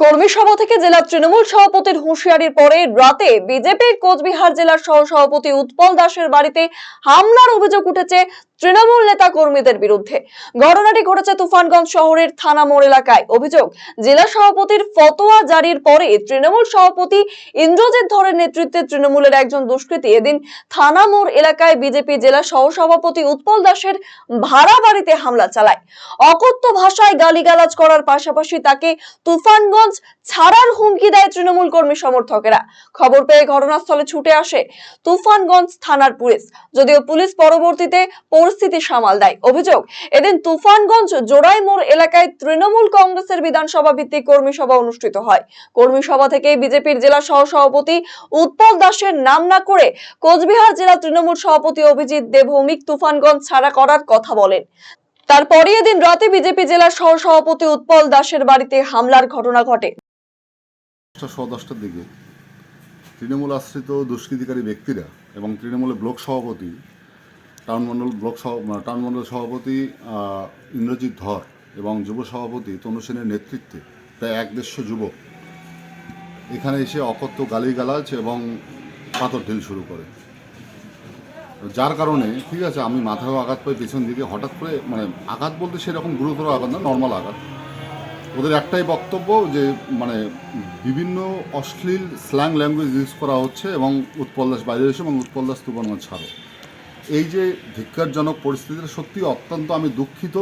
কর্মী সভা থেকে জেলা তৃণমূল সভাপতির হুঁশিয়ারির পরে রাতে বিজেপির কোচবিহার জেলার সহ সভাপতি উৎপল দাসের বাড়িতে হামলার অভিযোগ উঠেছে তৃণমূল নেতা কর্মীদের বিরুদ্ধে। ঘটনাটি ঘটেছে তুফানগঞ্জ শহরের থানা মোড় এলাকায়। অভিযোগ, জেলা সভাপতির ফতোয়া জারির পরে তৃণমূল সভাপতি ইন্দ্রজিৎ ধরের নেতৃত্বে তৃণমূলের একজন দুষ্কৃতী এদিন থানা মোড় এলাকায় বিজেপি জেলা সহ সভাপতি উৎপল দাসের ভাড়া বাড়িতে হামলা চালায়। অকথ্য ভাষায় গালিগালাজ করার পাশাপাশি তাকে তুফানগঞ্জ ছাড়ার হুমকি দেয় তৃণমূল কর্মী সমর্থকেরা। খবর পেয়ে ঘটনাস্থলে ছুটে আসে তুফানগঞ্জ থানার পুলিশ, যদিও পুলিশ পরবর্তীতে পরিস্থিতি সামাল দেয়। অভিযোগ, এদিন তুফানগঞ্জ জোড়াই মোড় এলাকায় তৃণমূল কংগ্রেসের বিধানসভা ভিত্তিক কর্মী সভা অনুষ্ঠিত হয়। কর্মী সভা থেকে বিজেপির জেলা সহ সভাপতি উৎপল দাসের নাম না করে কোচবিহার জেলা তৃণমূল সভাপতি অভিজিৎ দে ভৌমিক তুফানগঞ্জ ছাড়া করার কথা বলেন। তারপরে এদিন রাতে বিজেপি জেলা সহ সভাপতি উৎপল দাসের বাড়িতে হামলার ঘটনা ঘটে। 10টার দিকে তৃণমূল আশ্রিত দুষ্কৃতিকারী ব্যক্তিরা এবং তৃণমূলের ব্লক সভাপতি টাউন মণ্ডল সভাপতি ইন্দ্রজিৎ ধর এবং যুব সভাপতি তনু সেনের নেতৃত্বে প্রায় 150 যুবক এখানে এসে অকথ্য গালিগালাজ এবং পাথর ঢিল শুরু করে, যার কারণে ঠিক আছে আমি মাথায়ও আঘাত পাই, পেছন দিকে হঠাৎ করে আঘাত বলতে সেরকম গুরুতর আঘাত না, নর্মাল আঘাত। ওদের একটাই বক্তব্য যে বিভিন্ন অশ্লীল স্ল্যাং ল্যাঙ্গুয়েজ ইউজ করা হচ্ছে এবং উৎপল দাস বাইরে এসে এবং উৎপল দাস তুফানগঞ্জ ছাড়ো। এই যে ধিক্কারজনক পরিস্থিতিটা সত্যি অত্যন্ত আমি দুঃখিত।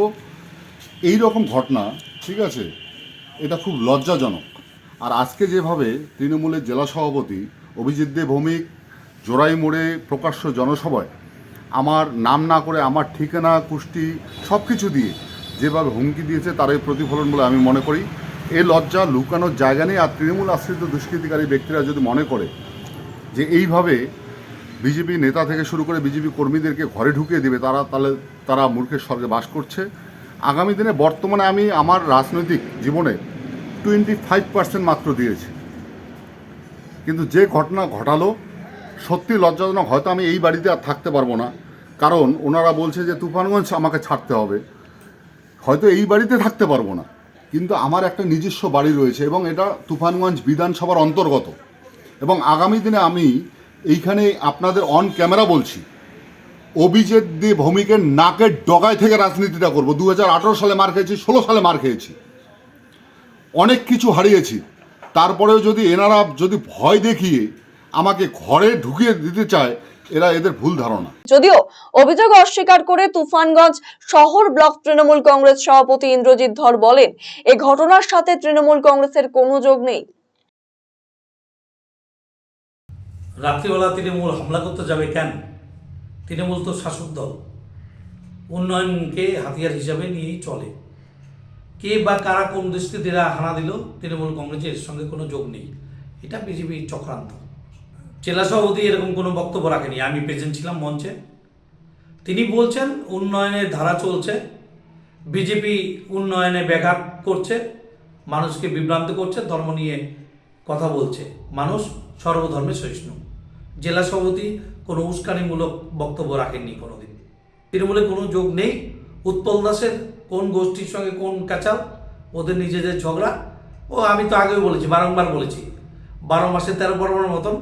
এই রকম ঘটনা ঠিক আছে, এটা খুব লজ্জাজনক। আর আজকে যেভাবে তৃণমূলের জেলা সভাপতি অভিজিৎ দে ভৌমিক জোড়াই মোড়ে প্রকাশ্য জনসভায় আমার নাম না করে আমার ঠিকানা কুষ্টি সব কিছু দিয়ে যেভাবে হুমকি দিয়েছে তার এই প্রতিফলন বলে আমি মনে করি। এই লজ্জা লুকানোর জায়গা নেই। আর তৃণমূল আশ্রিত দুষ্কৃতিকারী ব্যক্তিরা যদি মনে করে যে এইভাবে বিজেপি নেতা থেকে শুরু করে বিজেপি কর্মীদেরকে ঘরে ঢুকিয়ে দেবে, তাহলে তারা মূর্খের স্বর্গে বাস করছে। আগামী দিনে বর্তমানে আমি আমার রাজনৈতিক জীবনে 25% মাত্র দিয়েছি, কিন্তু যে ঘটনা ঘটালো সত্যি লজ্জাজনক। হয়তো আমি এই বাড়িতে আর থাকতে পারবো না, কারণ ওনারা বলছে যে তুফানগঞ্জ আমাকে ছাড়তে হবে। হয়তো এই বাড়িতে থাকতে পারবো না, কিন্তু আমার একটা নিজস্ব বাড়ি রয়েছে এবং এটা তুফানগঞ্জ বিধানসভার অন্তর্গত। এবং আগামী দিনে আমি এইখানে আপনাদের অন ক্যামেরা বলছি, অভিজিৎ দে ভৌমিকের নাকের ডগায় থেকে রাজনীতিটা করব। 2018 সালে মার খেয়েছি, 16 সালে মার খেয়েছি, অনেক কিছু হারিয়েছি। তারপরেও যদি এনারা যদি ভয় দেখিয়ে আমাকে ঘরে ঢুকিয়ে দিতে চায়, এদের ভুল ধারণা। যদিও অভিযোগ অস্বীকার করে তুফানগঞ্জ শহর ব্লক তৃণমূল কংগ্রেস সভাপতি ইন্দ্রজিৎ ধর বলেন, এই ঘটনার সাথে তৃণমূল কংগ্রেসের কোনো যোগ নেই। রাত্রিবেলা তৃণমূল হামলা করতে যাবে কেন? তৃণমূল তো শাসক দল, উন্নয়নকে হাতিয়ার হিসাবে নিয়েই চলে। কে বা কারা কোন দুষ্কৃতীরা হানা দিল, তৃণমূল কংগ্রেসের সঙ্গে কোনো যোগ নেই। এটা বিজেপির চক্রান্ত। জেলা সভাপতি এরকম কোনো বক্তব্য রাখেনি। আমি প্রেজেন্ট ছিলাম মঞ্চে। তিনি বলছেন উন্নয়নের ধারা চলছে, বিজেপি উন্নয়নে ব্যাঘাত করছে, মানুষকে বিভ্রান্ত করছে, ধর্ম নিয়ে কথা বলছে। মানুষ সর্বধর্মে সহিষ্ণু। জেলা সভাপতি কোনো উস্কানিমূলক বক্তব্য রাখেননি কোনোদিন। তৃণমূলে কোনো যোগ নেই। উৎপল দাসের কোন গোষ্ঠীর সঙ্গে কোন কাচাল, ওদের নিজেদের ঝগড়া। আমি তো আগেও বলেছি, বারংবার বলেছি, 12 মাসে 13 পরমার মতন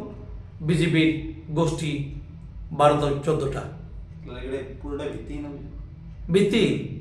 বিজেপির গোষ্ঠী 12-14টা। ভিত্তি